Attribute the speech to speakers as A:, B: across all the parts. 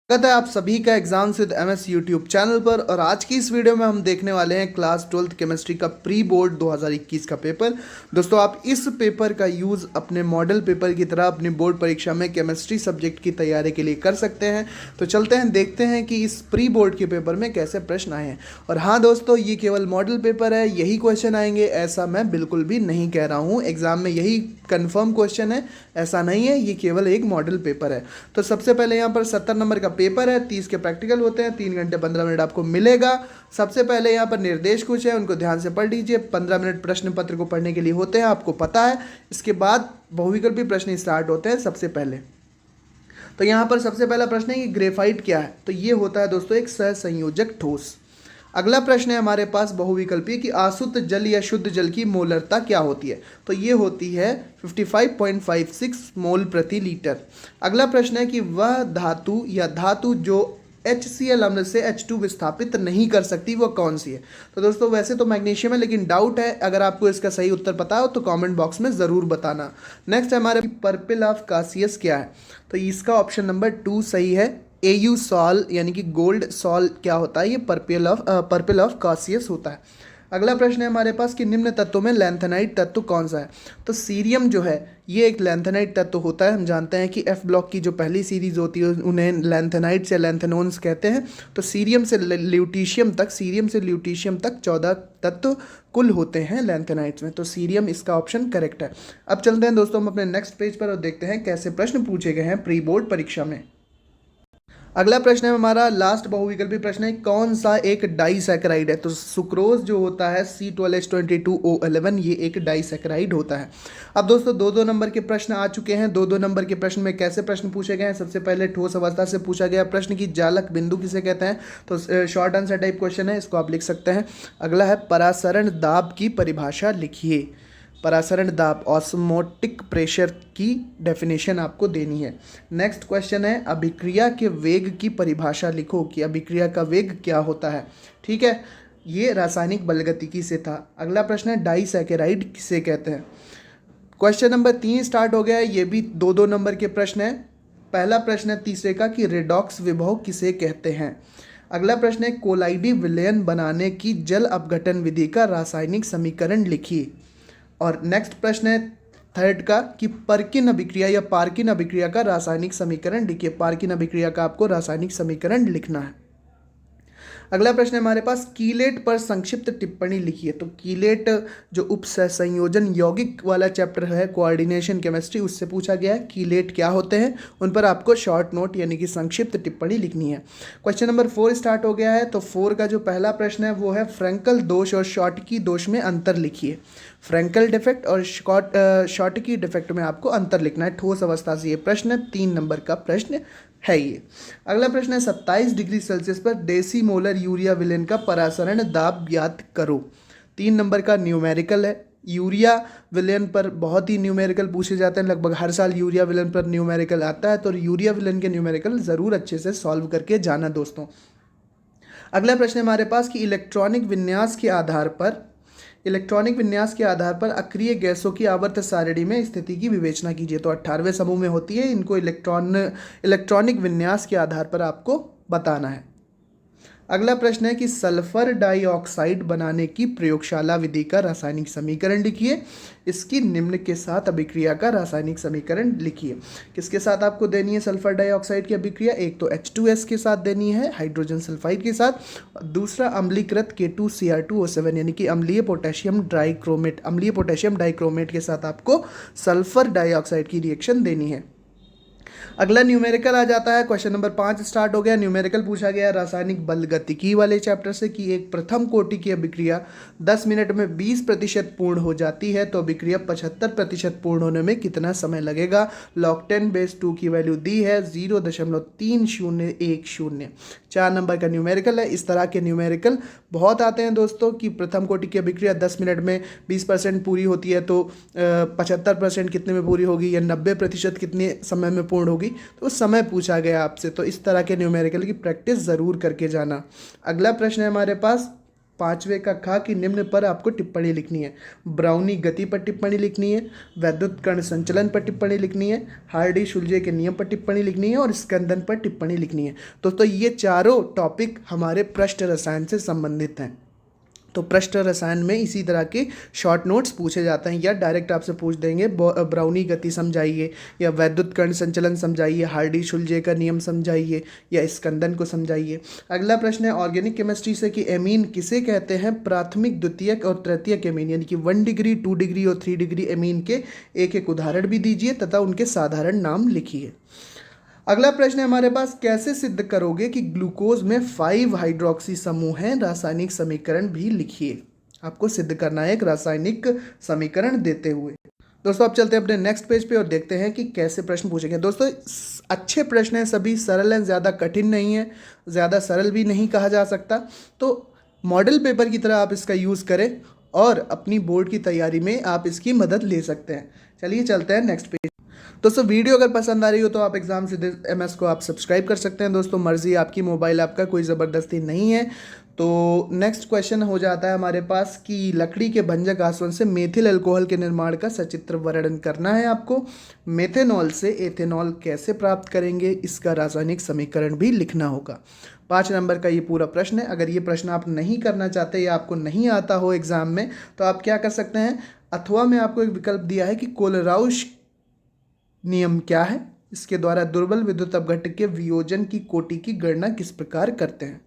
A: स्वागत है आप सभी का exams with MS YouTube channel पर। और आज की इस वीडियो में हम देखने वाले हैं क्लास 12th केमिस्ट्री का प्री बोर्ड 2021 का पेपर। दोस्तों आप इस पेपर का यूज़ अपने मॉडल पेपर की तरह अपनी बोर्ड परीक्षा में केमिस्ट्री सब्जेक्ट की तैयारी के लिए कर सकते हैं। तो चलते हैं देखते हैं कि इस प्री बोर्ड के पेपर में कैसे प्रश्न आए हैं। और हाँ दोस्तों, ये केवल मॉडल पेपर है, यही क्वेश्चन आएंगे ऐसा मैं बिल्कुल भी नहीं कह रहा हूँ। एग्जाम में यही कन्फर्म क्वेश्चन है, ऐसा नहीं है, ये केवल एक मॉडल पेपर है। तो सबसे पहले यहाँ पर 70 नंबर का पेपर है, 30 के प्रैक्टिकल होते हैं, 3 घंटे 15 मिनट आपको मिलेगा। सबसे पहले यहाँ पर निर्देश कुछ है, उनको ध्यान से पढ़ लीजिए। 15 मिनट प्रश्न पत्र को पढ़ने के लिए होते हैं, आपको पता है। इसके बाद बहुविकल्पी प्रश्न स्टार्ट होते हैं सबसे पहले। तो यहाँ पर सबसे पहला प्रश्न है कि ग्रेफाइट क्या है। तो ये होता है दोस्तों एक सहसंयोजक ठोस। अगला प्रश्न है हमारे पास बहुविकल्पी कि आसुत जल या शुद्ध जल की मोलरता क्या होती है। तो ये होती है 55.56 मोल प्रति लीटर। अगला प्रश्न है कि वह धातु या धातु जो HCl अम्ल से H2 विस्थापित नहीं कर सकती वो कौन सी है। तो दोस्तों वैसे तो मैग्नीशियम है, लेकिन डाउट है। अगर आपको इसका सही उत्तर पता हो तो कमेंट बॉक्स में ज़रूर बताना। नेक्स्ट है हमारे पर्पल ऑफ कासियस क्या है। तो इसका ऑप्शन नंबर 2 सही है। AU सॉल यानी कि गोल्ड सॉल क्या होता है, ये पर्पल ऑफ कासियस होता है। अगला प्रश्न है हमारे पास कि निम्न तत्वों में लैंथेनाइट तत्व कौन सा है। तो सीरियम जो है ये एक लैंथेनाइट तत्व होता है। हम जानते हैं कि F ब्लॉक की जो पहली सीरीज होती है उन्हें लैंथेनाइट्स या लैंथेनोन्स कहते हैं। तो सीरियम से ल्यूटीशियम तक 14 तत्व कुल होते हैं लैंथेनाइट्स में। तो सीरियम इसका ऑप्शन करेक्ट है। अब चलते हैं दोस्तों हम अपने नेक्स्ट पेज पर और देखते हैं कैसे प्रश्न पूछे गए हैं प्री बोर्ड परीक्षा में। अगला प्रश्न है हमारा लास्ट बहुविकल्पी प्रश्न है, कौन सा एक डाइसैकेराइड है। तो सुक्रोज जो होता है C12H22O11 ये एक डाइसैकेराइड होता है। अब दोस्तों 2-2 नंबर के प्रश्न आ चुके हैं। 2-2 नंबर के प्रश्न में कैसे प्रश्न पूछे गए हैं। सबसे पहले ठोस अवस्था से पूछा गया प्रश्न की जालक बिंदु किसे कहते हैं। तो शॉर्ट आंसर टाइप क्वेश्चन है, इसको आप लिख सकते हैं। अगला है परासरण दाब की परिभाषा लिखिए। परासरण दाब ऑस्मोटिक प्रेशर की डेफिनेशन आपको देनी है। नेक्स्ट क्वेश्चन है अभिक्रिया के वेग की परिभाषा लिखो कि अभिक्रिया का वेग क्या होता है। ठीक है, ये रासायनिक बलगतिकी से था। अगला प्रश्न है डाइसैकेराइड किसे कहते हैं। क्वेश्चन नंबर 3 स्टार्ट हो गया है, ये भी 2-2 नंबर के प्रश्न है। पहला प्रश्न है तीसरे का कि रेडॉक्स विभव किसे कहते हैं। अगला प्रश्न है कोलाइडी विलयन बनाने की जल अपघटन विधि का रासायनिक समीकरण लिखिए। और नेक्स्ट प्रश्न है थर्ड का कि पर्किन अभिक्रिया या पार्किन अभिक्रिया का रासायनिक समीकरण लिखिए। पार्किन अभिक्रिया का आपको रासायनिक समीकरण लिखना है। अगला प्रश्न है हमारे पास कीलेट पर संक्षिप्त टिप्पणी लिखिए। तो कीलेट जो उपसंयोजन यौगिक वाला चैप्टर है कोऑर्डिनेशन केमिस्ट्री, उससे पूछा गया है कीलेट क्या होते हैं, उन पर आपको शॉर्ट नोट यानी कि संक्षिप्त टिप्पणी लिखनी है। क्वेश्चन नंबर 4 स्टार्ट हो गया है। तो 4 का जो पहला प्रश्न है वो है फ्रैंकल दोष और शॉर्टकी दोष में अंतर लिखिए। फ्रैंकल डिफेक्ट और शॉर्टकी डिफेक्ट में आपको अंतर लिखना है। ठोस अवस्था से ये प्रश्न 3 नंबर का प्रश्न है ये। अगला प्रश्न है 27 डिग्री सेल्सियस पर डेसीमोलर यूरिया विलेन का परासरण दाब ज्ञात करो। 3 नंबर का न्यूमेरिकल है। यूरिया विलेन पर बहुत ही न्यूमेरिकल पूछे जाते हैं, लगभग हर साल यूरिया विलेन पर न्यूमेरिकल आता है। तो यूरिया विलेन के न्यूमेरिकल ज़रूर अच्छे से सॉल्व करके जाना दोस्तों। अगला प्रश्न है हमारे पास कि इलेक्ट्रॉनिक विन्यास के आधार पर अक्रिय गैसों की आवर्त सारणी में स्थिति की विवेचना कीजिए। तो 18वें समूह में होती है, इनको इलेक्ट्रॉनिक विन्यास के आधार पर आपको बताना है। अगला प्रश्न है कि सल्फर डाइऑक्साइड बनाने की प्रयोगशाला विधि का रासायनिक समीकरण लिखिए। इसकी निम्न के साथ अभिक्रिया का रासायनिक समीकरण लिखिए। किसके साथ आपको देनी है सल्फर डाइऑक्साइड की अभिक्रिया। एक तो H2S के साथ देनी है हाइड्रोजन सल्फाइड के साथ, दूसरा अम्लीकृत K2Cr2O7 यानी कि अम्लीय पोटेशियम डाइक्रोमेट के साथ आपको सल्फर डाइऑक्साइड की रिएक्शन देनी है। अगला न्यूमेरिकल आ जाता है। क्वेश्चन नंबर 5 स्टार्ट हो गया। न्यूमेरिकल पूछा गया रासायनिक बलगतिकी वाले चैप्टर से कि एक प्रथम कोटि की अभिक्रिया 10 मिनट में 20% पूर्ण हो जाती है, तो अभिक्रिया 75% पूर्ण होने में कितना समय लगेगा। log 10⁻2 की वैल्यू दी है 0.3010। 4 नंबर का न्यूमेरिकल है। इस तरह के न्यूमेरिकल बहुत आते हैं दोस्तों कि प्रथम कोटि की अभिक्रिया 10 मिनट में 20% पूरी होती है, तो 75% कितने में पूरी होगी या 90% कितने समय में पूर्ण होगी। तो उस समय पूछा गया आपसे, तो इस तरह के न्यूमेरिकल की प्रैक्टिस ज़रूर करके जाना। अगला प्रश्न है हमारे पास पाँचवें का खा कि निम्न पर आपको टिप्पणी लिखनी है। ब्राउनी गति पर टिप्पणी लिखनी है, वैद्युत कण संचलन पर टिप्पणी लिखनी है, हार्डी शुल्जे के नियम पर टिप्पणी लिखनी है और स्कंदन पर टिप्पणी लिखनी है। तो ये चारों टॉपिक हमारे पृष्ठ रसायन से संबंधित हैं। तो पृष्ठ रसायन में इसी तरह के शॉर्ट नोट्स पूछे जाते हैं या डायरेक्ट आपसे पूछ देंगे ब्राउनी गति समझाइए, या वैद्युत कण संचलन समझाइए, हार्डी शुल्जे का नियम समझाइए, या स्कंदन को समझाइए। अगला प्रश्न है ऑर्गेनिक केमिस्ट्री से कि एमीन किसे कहते हैं। प्राथमिक, द्वितीयक और तृतीयक एमीन, यानी कि 1 डिग्री, 2 डिग्री और 3 डिग्री एमीन के एक एक उदाहरण भी दीजिए तथा उनके साधारण नाम लिखिए। अगला प्रश्न है हमारे पास, कैसे सिद्ध करोगे कि ग्लूकोज में 5 हाइड्रोक्सी समूह हैं। रासायनिक समीकरण भी लिखिए। आपको सिद्ध करना है एक रासायनिक समीकरण देते हुए। दोस्तों आप चलते हैं अपने नेक्स्ट पेज पे और देखते हैं कि कैसे प्रश्न पूछेंगे। दोस्तों अच्छे प्रश्न हैं, सभी सरल हैं, ज़्यादा कठिन नहीं है, ज़्यादा सरल भी नहीं कहा जा सकता। तो मॉडल पेपर की तरह आप इसका यूज़ करें और अपनी बोर्ड की तैयारी में आप इसकी मदद ले सकते हैं। चलिए चलते हैं नेक्स्ट पेज। दोस्तों वीडियो अगर पसंद आ रही हो तो आप एग्जाम सिद्धि MS को आप सब्सक्राइब कर सकते हैं। दोस्तों मर्जी आपकी, मोबाइल आपका, कोई ज़बरदस्ती नहीं है। तो नेक्स्ट क्वेश्चन हो जाता है हमारे पास कि लकड़ी के भंजक आसवन से मेथिल अल्कोहल के निर्माण का सचित्र वर्णन करना है आपको। मेथेनॉल से एथेनॉल कैसे प्राप्त करेंगे, इसका रासायनिक समीकरण भी लिखना होगा। 5 नंबर का ये पूरा प्रश्न है। अगर ये प्रश्न आप नहीं करना चाहते या आपको नहीं आता हो एग्जाम में तो आप क्या कर सकते हैं, अथवा में आपको एक विकल्प दिया है कि कोलराउश नियम क्या है, इसके द्वारा दुर्बल विद्युत अपघट्ट के वियोजन की कोटि की गणना किस प्रकार करते हैं।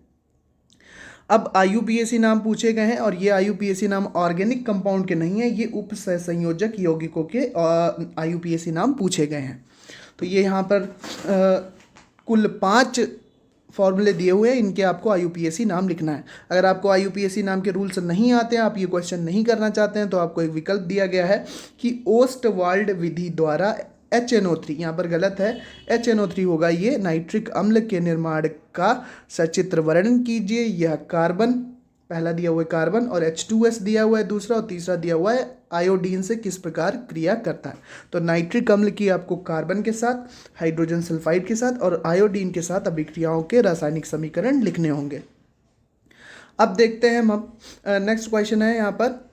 A: अब IUPAC नाम पूछे गए हैं और ये IUPAC नाम ऑर्गेनिक कंपाउंड के नहीं है, ये उप सहसंयोजक यौगिकों के IUPAC नाम पूछे गए हैं। तो ये यहाँ पर कुल 5 फॉर्मूले दिए हुए हैं, इनके आपको IUPAC नाम लिखना है। अगर आपको IUPAC नाम के रूल्स नहीं आते हैं, आप ये क्वेश्चन नहीं करना चाहते हैं, तो आपको एक विकल्प दिया गया है कि ओस्टवाल्ड विधि द्वारा HNO3, यहाँ पर गलत है, HNO3 होगा ये, नाइट्रिक अम्ल के निर्माण का सचित्र वर्णन कीजिए। यह कार्बन, पहला दिया हुआ है कार्बन, और H2S दिया हुआ है दूसरा, और तीसरा दिया हुआ है आयोडीन से किस प्रकार क्रिया करता है। तो नाइट्रिक अम्ल की आपको कार्बन के साथ, हाइड्रोजन सल्फाइड के साथ और आयोडीन के साथ अभिक्रियाओं के रासायनिक समीकरण लिखने होंगे। अब देखते हैं हम नेक्स्ट क्वेश्चन है यहाँ पर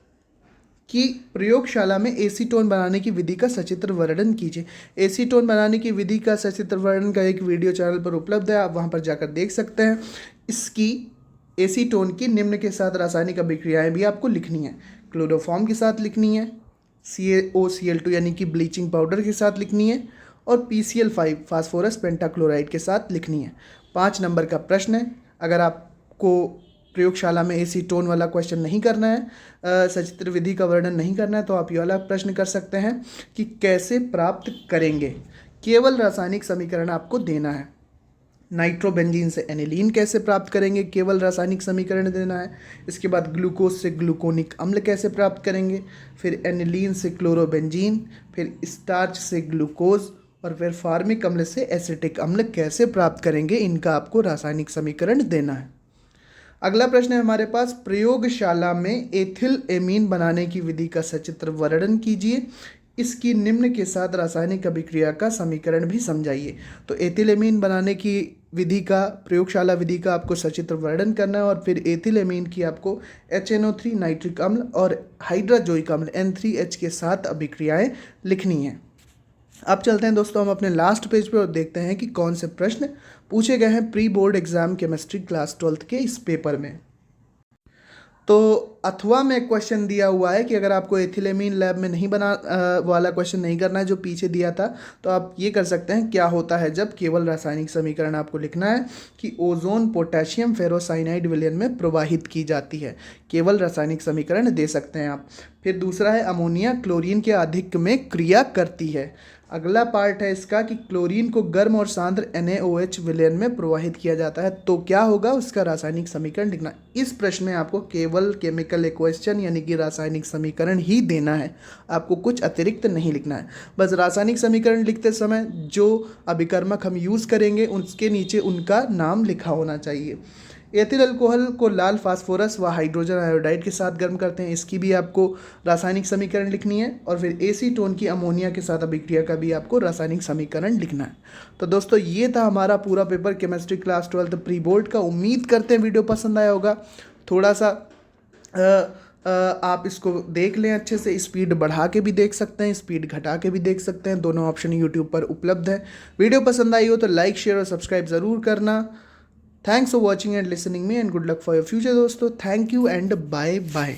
A: कि प्रयोगशाला में एसीटोन बनाने की विधि का सचित्र वर्णन कीजिए। एसीटोन बनाने की विधि का सचित्र वर्णन का एक वीडियो चैनल पर उपलब्ध है, आप वहां पर जाकर देख सकते हैं। इसकी एसीटोन की निम्न के साथ रासायनिक अभिक्रियाएं भी आपको लिखनी है। क्लोरोफॉर्म के साथ लिखनी है, CaOCl2 यानी कि ब्लीचिंग पाउडर के साथ लिखनी है, और PCl5 फास्फोरस पेंटाक्लोराइड के साथ लिखनी है। 5 नंबर का प्रश्न है। अगर आपको प्रयोगशाला में एसीटोन वाला क्वेश्चन नहीं करना है, सचित्र विधि का वर्णन नहीं करना है, तो आप ये वाला प्रश्न कर सकते हैं कि कैसे प्राप्त करेंगे। केवल रासायनिक समीकरण आपको देना है। नाइट्रोबेंजीन से एनिलीन कैसे प्राप्त करेंगे, केवल रासायनिक समीकरण देना है। इसके बाद ग्लूकोज से ग्लूकोनिक अम्ल कैसे प्राप्त करेंगे, फिर एनिलीन से क्लोरोबेंजीन, फिर स्टार्च से ग्लूकोज, और फिर फार्मिक अम्ल से एसिटिक अम्ल कैसे प्राप्त करेंगे, इनका आपको रासायनिक समीकरण देना है। अगला प्रश्न है हमारे पास, प्रयोगशाला में एथिल एमीन बनाने की विधि का सचित्र वर्णन कीजिए। इसकी निम्न के साथ रासायनिक अभिक्रिया का समीकरण भी समझाइए। तो एथिल एमीन बनाने की विधि का, प्रयोगशाला विधि का आपको सचित्र वर्णन करना है, और फिर एथिल एमीन की आपको HNO3 नाइट्रिक अम्ल और हाइड्राजोइक अम्ल N3H के साथ अभिक्रियाएं लिखनी हैं। अब चलते हैं दोस्तों हम अपने लास्ट पेज पे और देखते हैं कि कौन से प्रश्न पूछे गए हैं pre board exam chemistry class 12th के इस पेपर में। तो अथवा में क्वेश्चन दिया हुआ है कि अगर आपको एथिलेमीन लैब में नहीं बना वाला क्वेश्चन नहीं करना है जो पीछे दिया था, तो आप ये कर सकते हैं, क्या होता है जब केवल रासायनिक समीकरण आपको लिखना है कि ओजोन पोटेशियम फेरोसाइनाइड विलयन में प्रवाहित की जाती है। केवल रासायनिक समीकरण दे सकते हैं आप। फिर दूसरा है अमोनिया क्लोरीन के आधिक्य में क्रिया करती है। अगला पार्ट है इसका कि क्लोरीन को गर्म और सांद्र NaOH विलयन में प्रवाहित किया जाता है, तो क्या होगा उसका रासायनिक समीकरण लिखना। इस प्रश्न में आपको केवल केमिकल इक्वेशन यानी कि रासायनिक समीकरण ही देना है, आपको कुछ अतिरिक्त नहीं लिखना है। बस रासायनिक समीकरण लिखते समय जो अभिकर्मक हम यूज़ करेंगे उसके नीचे उनका नाम लिखा होना चाहिए। एथिल अल्कोहल को लाल फास्फोरस व हाइड्रोजन आयोडाइड के साथ गर्म करते हैं, इसकी भी आपको रासायनिक समीकरण लिखनी है। और फिर एसीटोन की अमोनिया के साथ अभिक्रिया का भी आपको रासायनिक समीकरण लिखना है। तो दोस्तों ये था हमारा पूरा paper chemistry class 12th pre board का। उम्मीद करते हैं वीडियो पसंद आया होगा। थोड़ा सा आप इसको देख लें अच्छे से, स्पीड बढ़ा के भी देख सकते हैं, स्पीड घटा के भी देख सकते हैं, दोनों ऑप्शन यूट्यूब पर उपलब्ध है। वीडियो पसंद आई हो तो लाइक शेयर और सब्सक्राइब ज़रूर करना। Thanks for watching and listening me and good luck for your future दोस्तों। Thank you and bye bye.